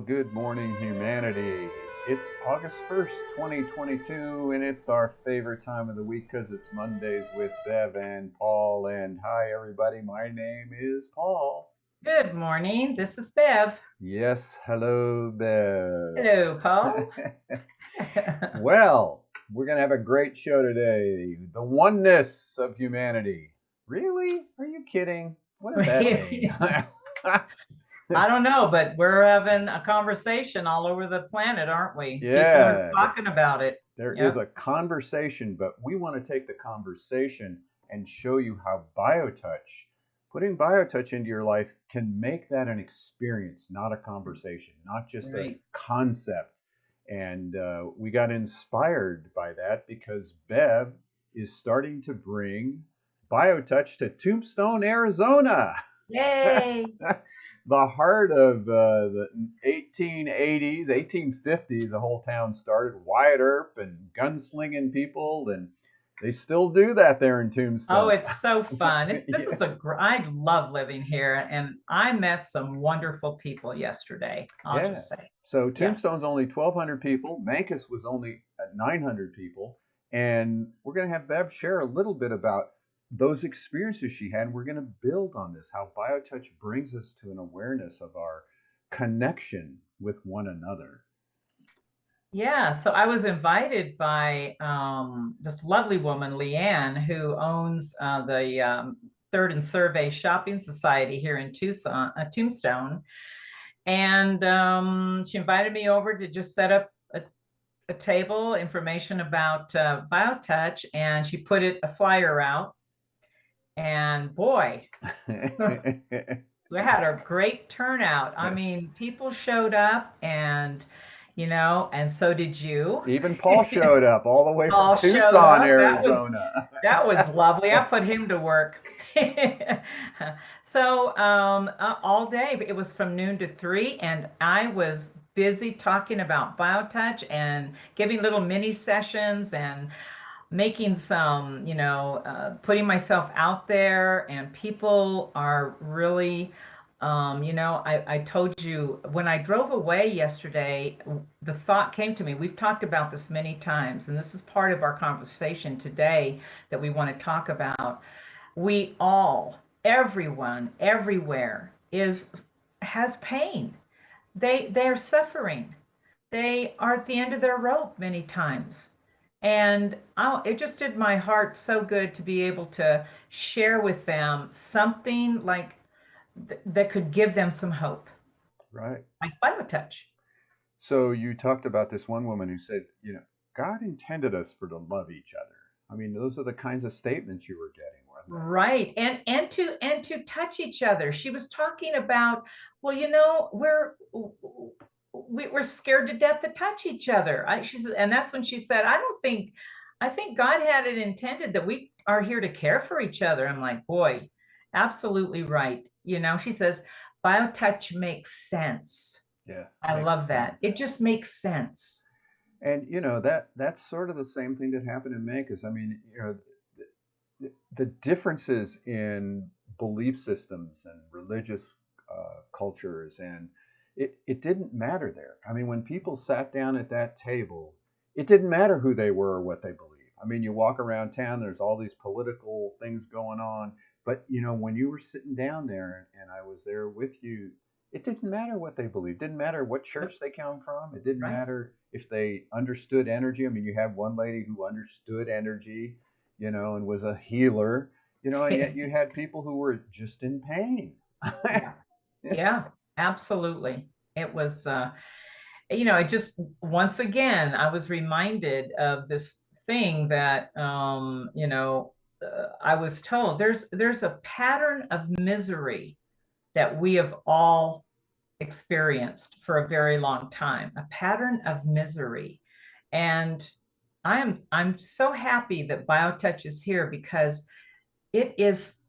good morning, humanity. It's August 1st, 2022, and it's our favorite time of the week because it's Mondays with Bev and Paul. And hi, everybody, my name is Paul. Good morning. This is Bev. Yes, hello, Bev. Hello, Paul. Well, we're going to have a great show today. The oneness of humanity. Really? Are you kidding? What does that mean? I don't know, but we're having a conversation all over the planet, aren't we? People are Yeah, talking about it. there is Yep. a conversation, but we want to take the conversation and show you how putting biotouch into your life can make that an experience, not a conversation, not just a Right. concept. And we got inspired by that because Bev is starting to bring biotouch to Tombstone, Arizona. Yay. The heart of the 1880s, 1850s, the whole town started. Wyatt Earp and gunslinging people, and they still do that there in Oh, Tombstone. it's so fun. This Yeah, is I love living here, and I met some wonderful people yesterday. I'll yeah. just say, So yeah. Tombstone's only 1,200 people. Mancus was only at 900 people, and we're going to have Bev share a little bit about those experiences she had. We're going to build on this, how biotouch brings us to an awareness of our connection with one another. Yeah, so I was invited by this lovely woman, Leanne, who owns the Third and Survey Shopping Society here in Tucson, Tombstone. And she invited me over to just set up a table, information about BioTouch, and she put a flyer out. And boy, we had a great turnout. I mean, people showed up and so did you. Even Paul showed up all the way from All showed Tucson, up. Arizona. That was lovely. I put him to work. So all day it was from noon to 3, and I was busy talking about BioTouch and giving little mini sessions and making some, putting myself out there, and people are really, I told you when I drove away yesterday, the thought came to me. We've talked about this many times, and this is part of our conversation today that we want to talk about. We all, everyone, everywhere has pain. They're suffering. They are at the end of their rope many times. And it just did my heart so good to be able to share with them something like that could give them some hope, Right. like BioTouch. So you talked about this one woman who said, God intended us for to love each other. I mean, those are the kinds of statements you were getting, weren't they? Right. And to touch each other. She was talking about, well, we're scared to death to touch each other. She said, and that's when she said, I think God had it intended that we are here to care for each other. I'm like, boy, absolutely right. She says, BioTouch makes sense. Yes, I makes love sense. that. It just makes sense. And that's sort of the same thing that happened in Memphis. I mean, the differences in belief systems and religious cultures, and it didn't matter there. I mean, when people sat down at that table, it didn't matter who they were or what they believed. I mean, you walk around town, there's all these political things going on, but when you were sitting down there and I was there with you, it didn't matter what they believed. It didn't matter what church they come from. It didn't Right. matter if they understood energy. I mean, you have one lady who understood energy, and was a healer, and yet you had people who were just in pain. Yeah. Yeah, absolutely. It was, it just, once again, I was reminded of this thing that, I was told there's a pattern of misery that we have all experienced for a very long time, a pattern of misery. And I'm so happy that BioTouch is here because it is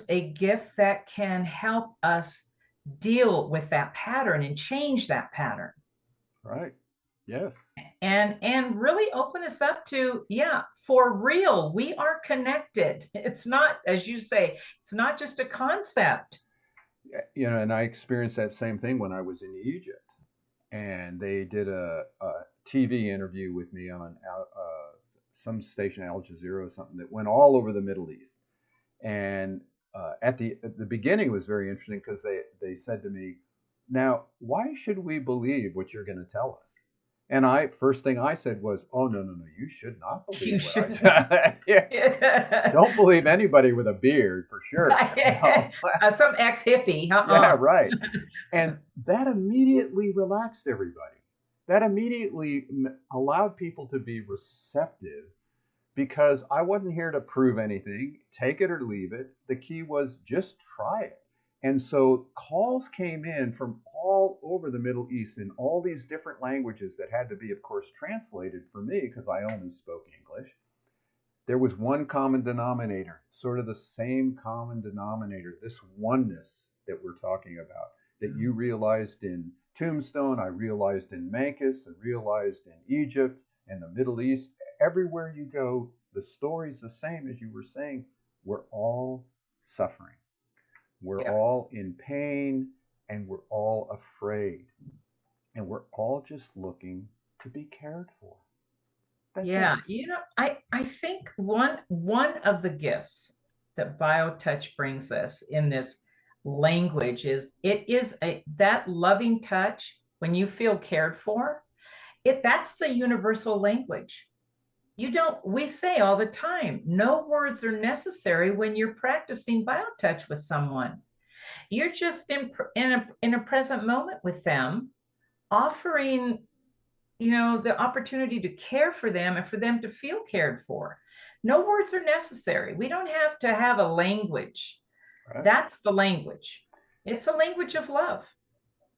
a gift that can help us deal with that pattern and change that pattern, Right. Yes. and really open us up to, yeah, for real, we are connected. It's not, as you say, it's not just a concept. And I experienced that same thing when I was in Egypt. and they did a TV interview with me on some station, Al Jazeera or something, that went all over the Middle East. And at the beginning was very interesting because they said to me, "Now, why should we believe what you're going to tell us?" And I first thing I said was, "Oh, no, no, no, you should not believe You what I should. tell." Yeah. Yeah. Don't believe anybody with a beard for sure. No. Some ex-hippie. Yeah, Uh-uh. right. And that immediately relaxed everybody. That immediately allowed people to be receptive because I wasn't here to prove anything. Take it or leave it. The key was just try it. And so calls came in from all over the Middle East in all these different languages that had to be, of course, translated for me because I only spoke English. There was one common denominator, sort of the same common denominator, this oneness that we're talking about, that you realized in Tombstone, I realized in Mancus, I realized in Egypt and the Middle East. Everywhere you go, the story's the same as you were saying. We're all suffering. We're Yeah. all in pain and we're all afraid. And we're all just looking to be cared for. That's it. Yeah, I think one of the gifts that BioTouch brings us in this language is it is a that loving touch when you feel cared for, that's the universal language. You don't, we say all the time, no words are necessary when you're practicing BioTouch with someone. You're just in a present moment with them, offering the opportunity to care for them and for them to feel cared for. No words are necessary. We don't have to have a language. Right? That's the language. It's a language of love.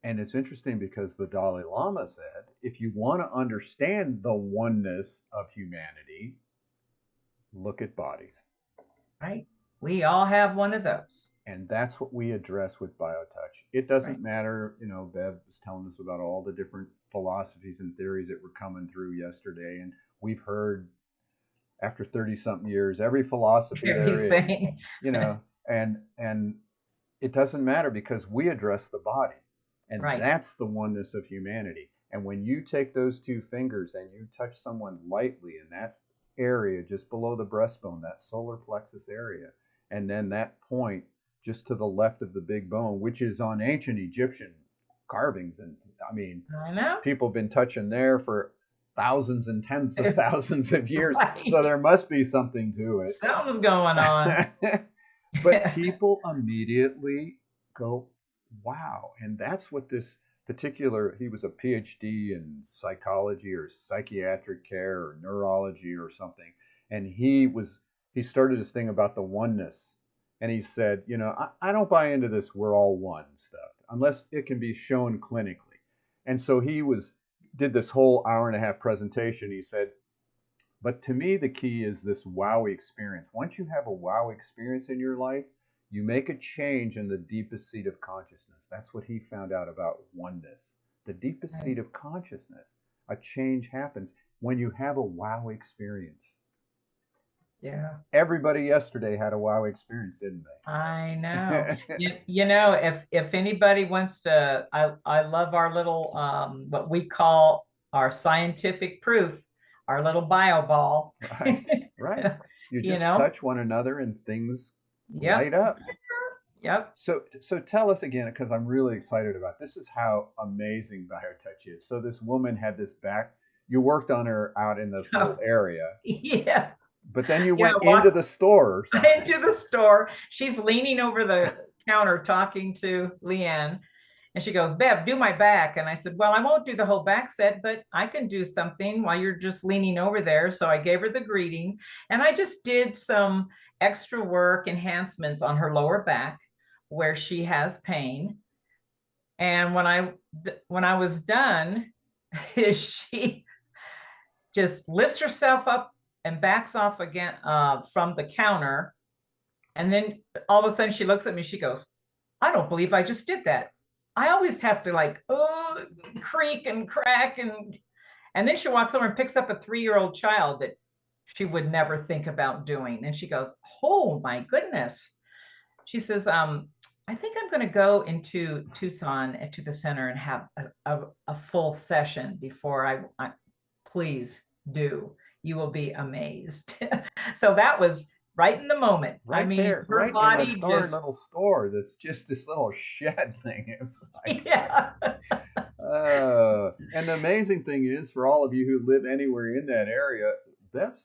And it's interesting because the Dalai Lama said, if you want to understand the oneness of humanity, look at bodies. Right? We all have one of those. And that's what we address with BioTouch. It Right. doesn't matter, Bev was telling us about all the different philosophies and theories that were coming through yesterday. And we've heard after 30 something years, every philosophy there is, Everything. you know, and it doesn't matter because we address the body. And Right. that's the oneness of humanity. And when you take those two fingers and you touch someone lightly in that area just below the breastbone, that solar plexus area, and then that point just to the left of the big bone, which is on ancient Egyptian carvings. And I mean, I know. people have been touching there for thousands and tens of thousands of years. So Right. there must be something to Something's going on. it. But people immediately go, wow. And that's what this particular, he was a PhD in psychology or psychiatric care or neurology or something. And he started this thing about the oneness. And he said, I don't buy into this we're all one stuff unless it can be shown clinically. And so did this whole hour and a half presentation. He said, but to me, the key is this wow experience. Once you have a wow experience in your life, you make a change in the deepest seat of consciousness. That's what he found out about oneness. The deepest Right. seat of consciousness, a change happens when you have a wow experience. Yeah. Everybody yesterday had a wow experience, didn't I know. they? If anybody wants to, I love our little what we call our scientific proof, our little bio ball. Right, right. You You just know? touch one another and things light Yep. up. Yep. So tell us again, because I'm really excited about this. Is how amazing BioTouch is. So this woman had this back. You worked on her out in this little Oh, area, yeah. but then you Yeah. went into the store or something. Into the store. She's leaning over the counter talking to Leanne. And she goes, Bev, do my back. And I said, well, I won't do the whole back set, but I can do something while you're just leaning over there. So I gave her the greeting and I just did some extra work enhancements on her lower back where she has pain. And when I was done, she just lifts herself up and backs off again from the counter. And then all of a sudden she looks at me, she goes, I don't believe I just did that. I always have to creak and crack and then she walks over and picks up a 3-year-old child that she would never think about doing. And she goes, oh my goodness. She says, I think I'm going to go into Tucson to the center and have a full session before please do. You will be amazed. So that was right in the moment. I Right mean, there, her right in a body darn just, little store that's just this little shed thing. It's like, yeah, and the amazing thing is, for all of you who live anywhere in that area, that's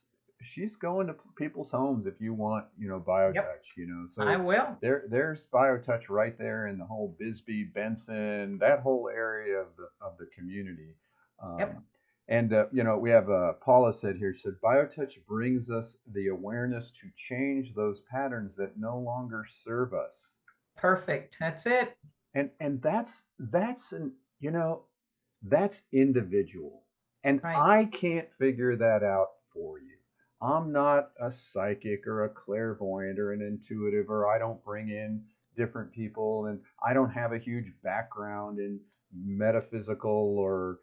she's going to people's homes if you want, yep, BioTouch, I So will. there's BioTouch right there in the whole Bisbee, Benson, that whole area of the community. Yep, Um, and we have Paula said here, she said BioTouch brings us the awareness to change those patterns that no longer serve us. perfect. That's it. And that's an you know that's individual. And Right, I can't figure that out for you. I'm not a psychic or a clairvoyant or an intuitive, or I don't bring in different people, and I don't have a huge background in metaphysical or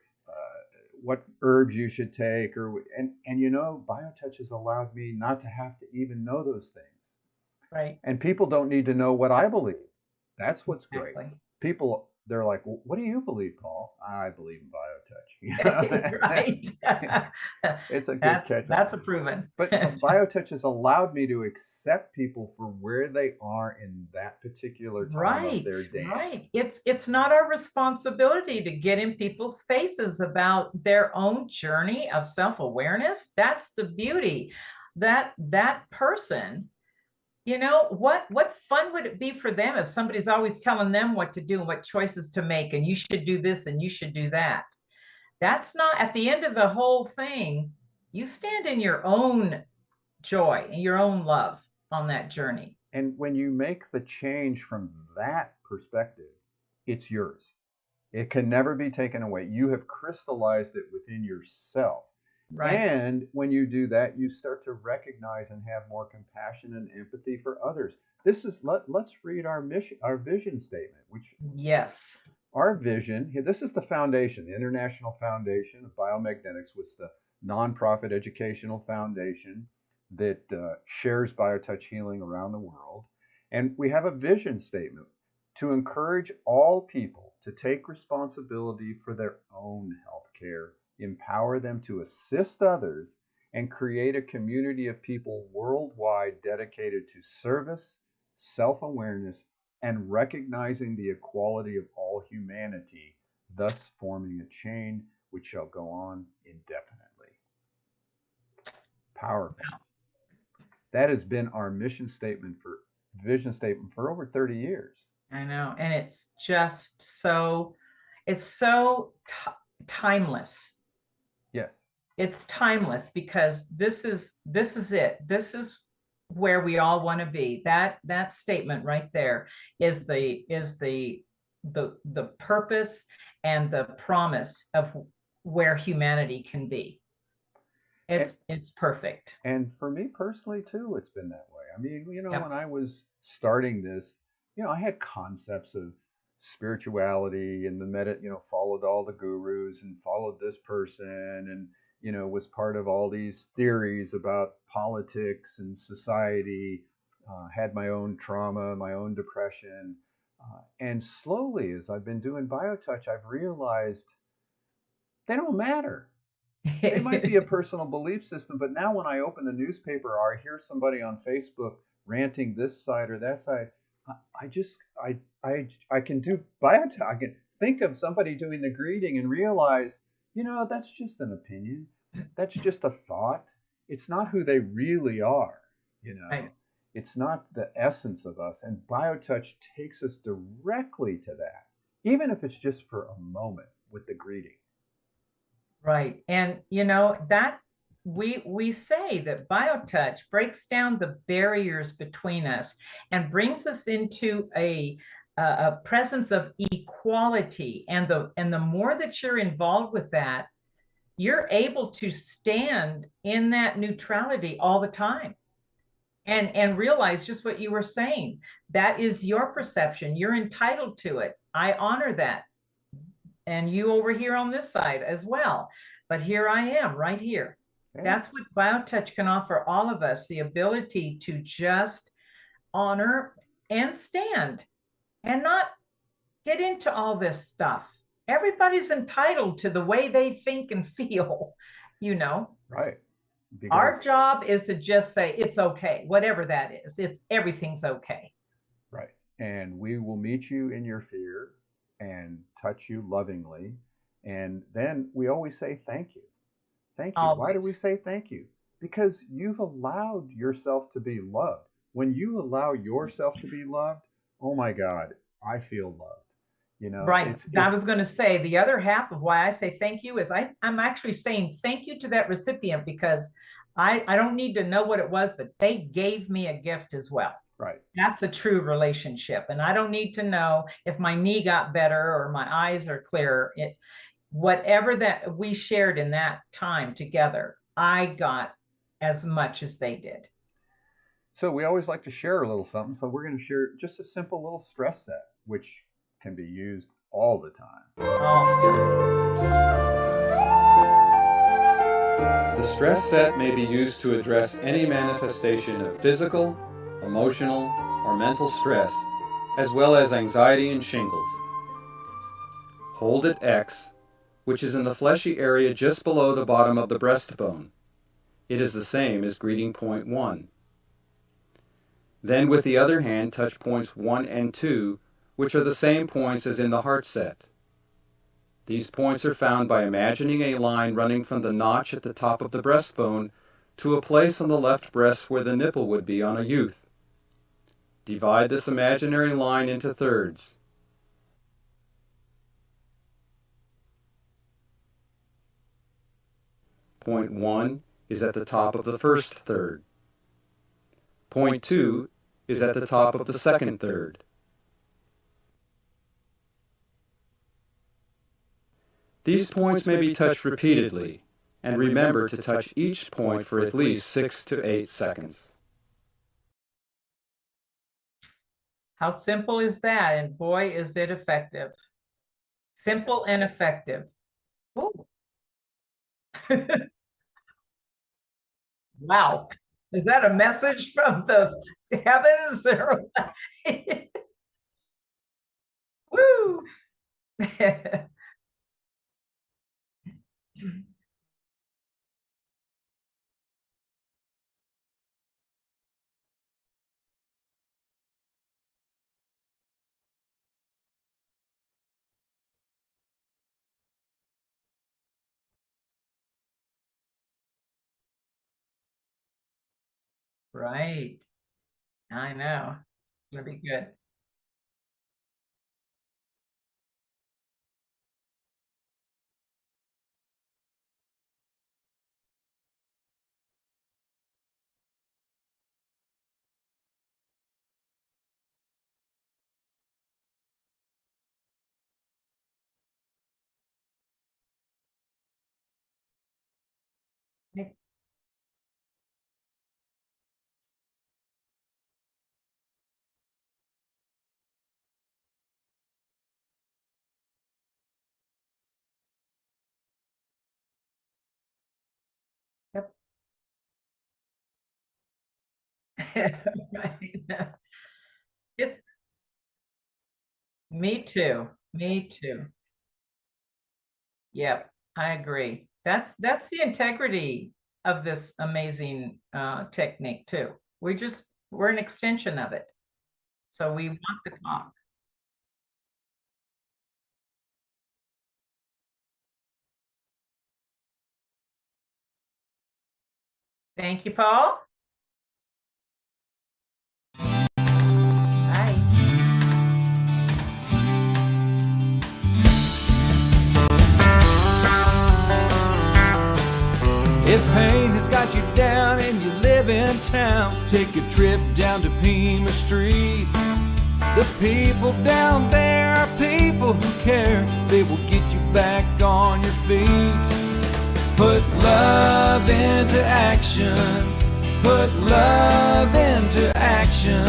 what herbs you should take, and BioTouch has allowed me not to have to even know those things. right, And people don't need to know what I believe. That's what's great. exactly. People, they're like, well, what do you believe, Paul? I believe in Right. BioTouch. It's a good catch on. That's a proven. But BioTouch has allowed me to accept people for where they are in that particular time of Right, their dance. right. It's not our responsibility to get in people's faces about their own journey of self-awareness. That's the beauty. That person, what fun would it be for them if somebody's always telling them what to do and what choices to make, and you should do this and you should do that. That's not at the end of the whole thing. You stand in your own joy and your own love on that journey. And when you make the change from that perspective, it's yours. It can never be taken away. You have crystallized it within yourself. Right. And when you do that, you start to recognize and have more compassion and empathy for others. Let's read our mission, our vision statement, which Yes. our vision, this is the foundation, the International Foundation of Biomagnetics, was the nonprofit educational foundation that shares BioTouch healing around the world. And we have a vision statement to encourage all people to take responsibility for their own health care, empower them to assist others, and create a community of people worldwide dedicated to service, self awareness, and recognizing the equality of all humanity, thus forming a chain which shall go on indefinitely. Powerful. That has been our vision statement for over 30 years. I know. And it's just it's so timeless. Yes. It's timeless because this is it. This is where we all want to be. That statement right there is the purpose and the promise of where humanity can be. And It's perfect. and for me personally too, it's been that way. I mean, when Yep. I was starting this, I had concepts of spirituality and followed all the gurus and followed this person and was part of all these theories about politics and society. Had my own trauma, my own depression, and slowly, as I've been doing BioTouch, I've realized they don't matter. They might be a personal belief system, but now when I open the newspaper or I hear somebody on Facebook ranting this side or that side, I just I can do biotech. I can think of somebody doing the greeting and realize, that's just an opinion. That's just a thought. It's not who they really are. You know, Right. it's not the essence of us. And BioTouch takes us directly to that, even if it's just for a moment with the greeting. Right. And that we say that biotouch breaks down the barriers between us and brings us into a presence of equality. And the more that you're involved with that, you're able to stand in that neutrality all the time and realize just what you were saying. That is your perception. You're entitled to it. I honor that, and you over here on this side as well. But here I am right here. Yeah. That's what BioTouch can offer all of us, the ability to just honor and stand. and not get into all this stuff. Everybody's entitled to the way they think and feel, you know. Right. Because Our job is to just say it's okay, whatever that is. It's everything's okay. right. And we will meet you in your fear and touch you lovingly. And then we always say thank you. Thank you. Why do we Always. say thank you? Because you've allowed yourself to be loved. When you allow yourself to be loved, oh my God, I feel loved. You know, Right. I it's was going to say the other half of why I say thank you is I'm actually saying thank you to that recipient because I don't need to know what it was, but they gave me a gift as well. right. That's a true relationship. And I don't need to know if my knee got better or my eyes are clear. Whatever that we shared in that time together, I got as much as they did. So we always like to share a little something. So we're going to share just a simple little stress set, which can be used all the time. Often. The stress set may be used to address any manifestation of physical, emotional, or mental stress, as well as anxiety and shingles. Hold at X, which is in the fleshy area just below the bottom of the breastbone. It is the same as greeting point 1. Then with the other hand touch points 1 and 2, which are the same points as in the heart set. These points are found by imagining a line running from the notch at the top of the breastbone to a place on the left breast where the nipple would be on a youth. Divide this imaginary line into thirds. Point 1 is at the top of the first third. Point 2 is at the top of the second third. These points may be touched repeatedly, and remember to touch each point for at least 6 to 8 seconds. How simple is that? And boy, is it effective. Simple and effective. Ooh. Wow. Is that a message from the heavens? Woo. Right. I know. It'll be good. Yep. Right. It's me too. Me too. Yep, I agree. That's the integrity of this amazing technique too. We're an extension of it. So we want the talk. Thank you, Paul. Bye. If pain has got you down and you live in town, take a trip down to Pima Street. The people down there are people who care. They will get you back on your feet. Put love into action. Put love into action.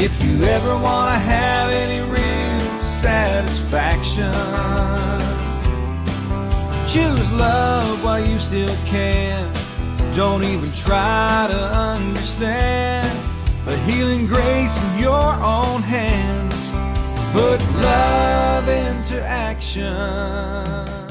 If you ever want to have any real satisfaction, choose love while you still can. Don't even try to understand. A healing grace in your own hands. Put love into action.